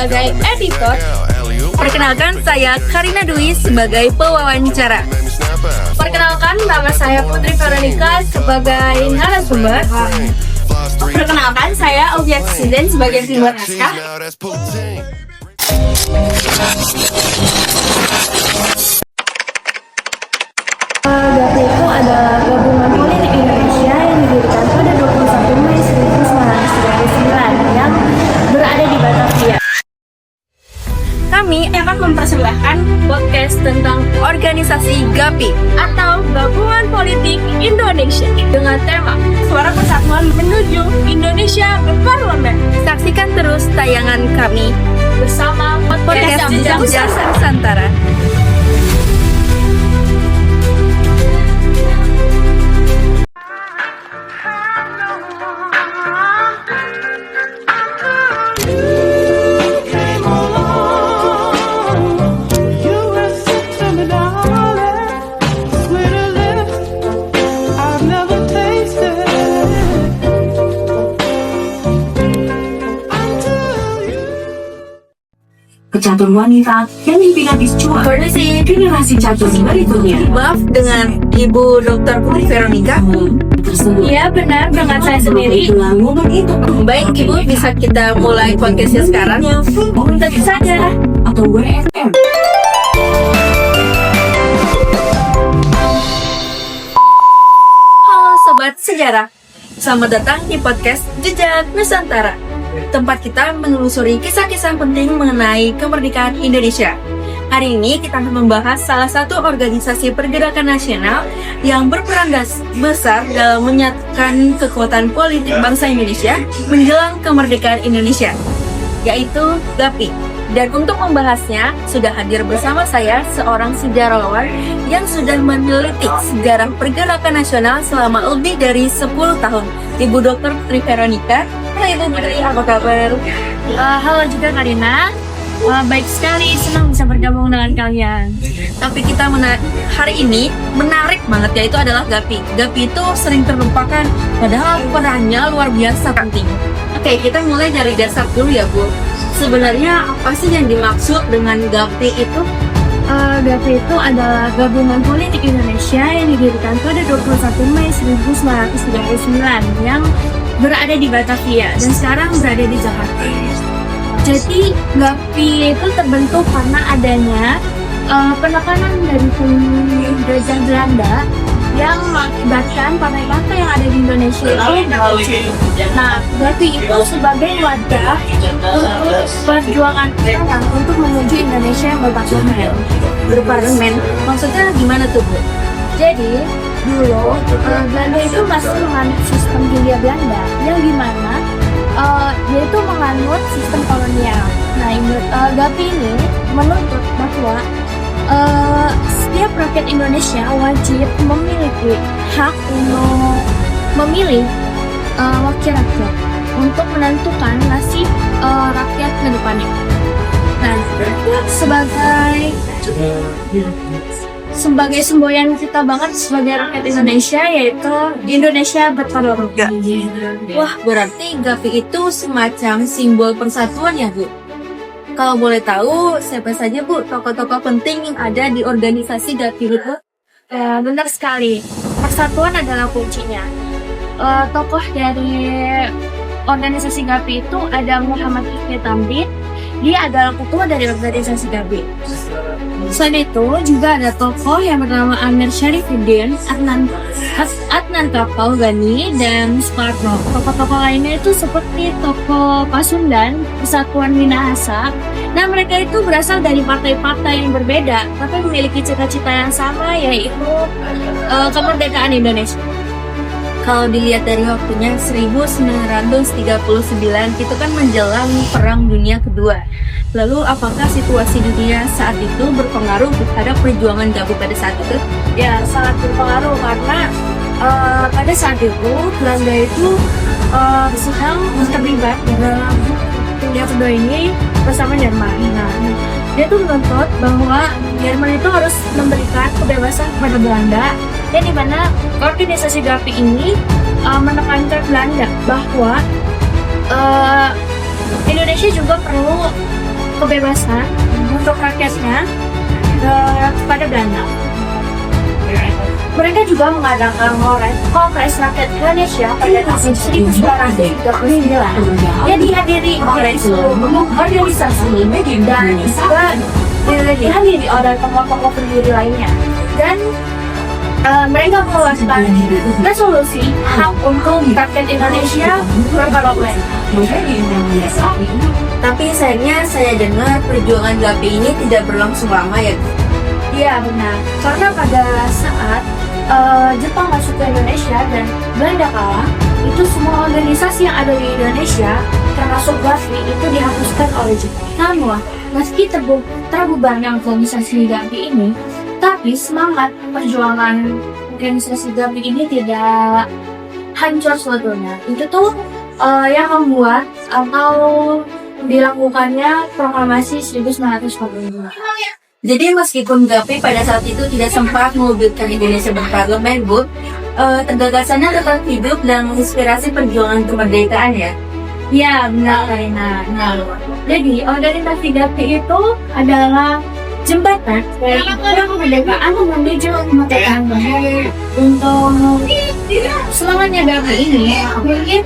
sebagai editor. Perkenalkan, saya Karina Dwi sebagai pewawancara. Perkenalkan, nama saya Putri Veronica sebagai narasumber. Perkenalkan, saya Oviat Siden sebagai pembuat naskah. GAPI itu adalah Gabungan Politik Indonesia yang didirikan pada 21 Mei 1999 yang berada di Batavia. Kami akan mempersembahkan podcast tentang organisasi GAPI Atau Gabungan Politik Indonesia dengan tema Suara Persatuan Menuju Indonesia Berparlemen. Saksikan terus tayangan kami Bersama Podcast Jejak Nusantara. Pecatur wanita yang mimpikan cuan Kondisi generasi catur berikutnya. maaf dengan Ibu Dr. Putri Veronica. Tersebut. Iya benar, dengan saya sendiri. Momen itu Baik Ibu, bisa kita mulai podcastnya sekarang? Tentu saja. atau WFM. Halo Sobat Sejarah, selamat datang di podcast Jejak Nusantara. Tempat kita menelusuri kisah-kisah penting mengenai kemerdekaan Indonesia. Hari ini kita akan membahas salah satu organisasi pergerakan nasional yang berperan besar dalam menyatukan kekuatan politik bangsa Indonesia menjelang kemerdekaan Indonesia, yaitu GAPI. Dan untuk membahasnya, sudah hadir bersama saya seorang sejarawan yang sudah meneliti sejarah pergerakan nasional selama lebih dari 10 tahun, Ibu Dr. Putri Veronica. Halo Ibu Putri, apa kabar? Halo juga Karina. Baik sekali, senang bisa bergabung dengan kalian. Tapi kita hari ini menarik banget, yaitu adalah GAPI. GAPI itu sering terlupakan, padahal perannya luar biasa penting. Oke, kita mulai dari dasar dulu ya Bu. Sebenarnya apa sih yang dimaksud dengan GAPI itu? GAPI itu adalah Gabungan Politik Indonesia yang didirikan pada 21 Mei 1999 yang berada di Batavia dan sekarang berada di Jakarta. Jadi GAPI itu terbentuk karena adanya penekanan dari penjajah Belanda yang mengakibatkan partai-partai yang ada di Indonesia itu. Nah, GAPI itu sebagai wadah untuk perjuangan kita untuk menuju Indonesia yang berparlemen. Maksudnya gimana tuh Bu? Jadi dulu Belanda itu masih menganut sistem Hindia Belanda yang dimana dia itu menganut sistem kolonial. Nah, GAPI ini menuntut bahwa setiap rakyat Indonesia wajib memiliki hak untuk memilih wakil rakyat untuk menentukan nasib rakyat ke depannya. Nah, sebagai semboyan kita banget sebagai rakyat Indonesia, yaitu Indonesia berparlemen. Wah, berarti GAPI itu semacam simbol persatuan ya Bu? Kalau boleh tahu, siapa saja Bu tokoh-tokoh penting yang ada di organisasi GAPI itu? Benar sekali, persatuan adalah kuncinya. Tokoh dari organisasi GAPI itu ada Muhammad Ifni Tamrin. Dia adalah ketua dari organisasi GAPI. Selain itu juga ada tokoh yang bernama Amir Syarifuddin, Adnan Kapal Gani, dan Soekarno. Tokoh-tokoh lainnya itu seperti tokoh Pasundan, Persatuan Minahasa. Nah, mereka itu berasal dari partai-partai yang berbeda, tapi memiliki cita-cita yang sama, yaitu kemerdekaan Indonesia. Kalau dilihat dari waktunya 1939 itu kan menjelang Perang Dunia Kedua. Lalu apakah situasi dunia saat itu berpengaruh terhadap perjuangan GAPI pada saat itu? Ya, sangat berpengaruh karena pada saat itu Belanda itu sedang terlibat dalam Dunia Kedua ini bersama Jerman. Nah, dia tuh menuntut bahwa Jerman itu harus memberikan kebebasan kepada Belanda, dan di mana organisasi GAPI ini menekankan Belanda bahwa Indonesia juga perlu kebebasan untuk rakyatnya kepada Belanda. Mereka juga mengadakan Kongres Rakyat Indonesia pada tahun 1939 yang dihadiri oleh seluruh organisasi dan juga dihadiri oleh tokoh-tokoh pendiri lainnya. Dan mereka mengeluarkan resolusi hak untuk rakyat Indonesia berparlemen. Tapi sayangnya saya dengar perjuangan GAPI ini tidak berlangsung lama ya. Iya benar, karena pada saat Jepang masuk ke Indonesia dan Belanda kalah, itu semua organisasi yang ada di Indonesia, termasuk GAPI, itu dihapuskan oleh Jepang. Namun, meski terbubarnya organisasi GAPI ini, tapi semangat perjuangan organisasi GAPI ini tidak hancur sebetulnya. Itu tuh yang membuat atau dilakukannya proklamasi 1945. Jadi meskipun GAPI pada saat itu tidak sempat mewujudkan Indonesia berparlemen, Bu, gagasannya tetap hidup dan menginspirasi perjuangan kemerdekaan ya. Ya, benar Karina. Jadi, organisasi GAPI itu adalah jembatan dari kemerdekaan menuju kemerdekaan baru. Untuk semangatnya GAPI ini, mungkin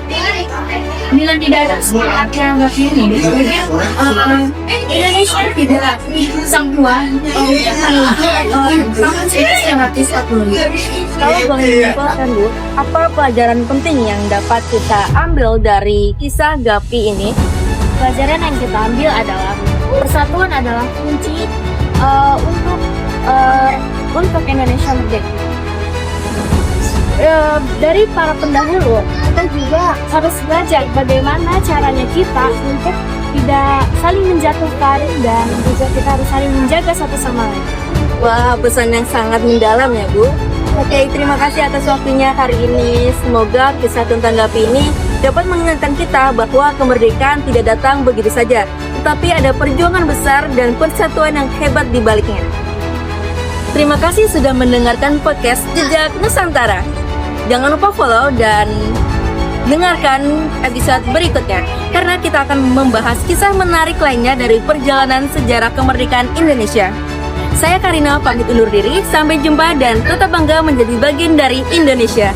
bila tidak ada semangatnya GAPI ini, mungkin Indonesia tidak semua tahun 1945. Kalau boleh menyimpulkan, Bu, apa pelajaran penting yang dapat kita ambil dari kisah GAPI ini? Pelajaran yang kita ambil adalah persatuan adalah kunci untuk Indonesia merdeka. Dari para pendahulu, kita juga harus belajar bagaimana caranya kita untuk tidak saling menjatuhkan dan juga kita harus saling menjaga satu sama lain. Wah, pesan yang sangat mendalam ya, Bu. Oke, terima kasih atas waktunya hari ini. Semoga kisah tentang GAPI ini dapat mengingatkan kita bahwa kemerdekaan tidak datang begitu saja, tetapi ada perjuangan besar dan persatuan yang hebat di baliknya. Terima kasih sudah mendengarkan podcast Jejak Nusantara. Jangan lupa follow dan dengarkan episode berikutnya, karena kita akan membahas kisah menarik lainnya dari perjalanan sejarah kemerdekaan Indonesia. Saya Karina pamit undur diri, sampai jumpa dan tetap bangga menjadi bagian dari Indonesia.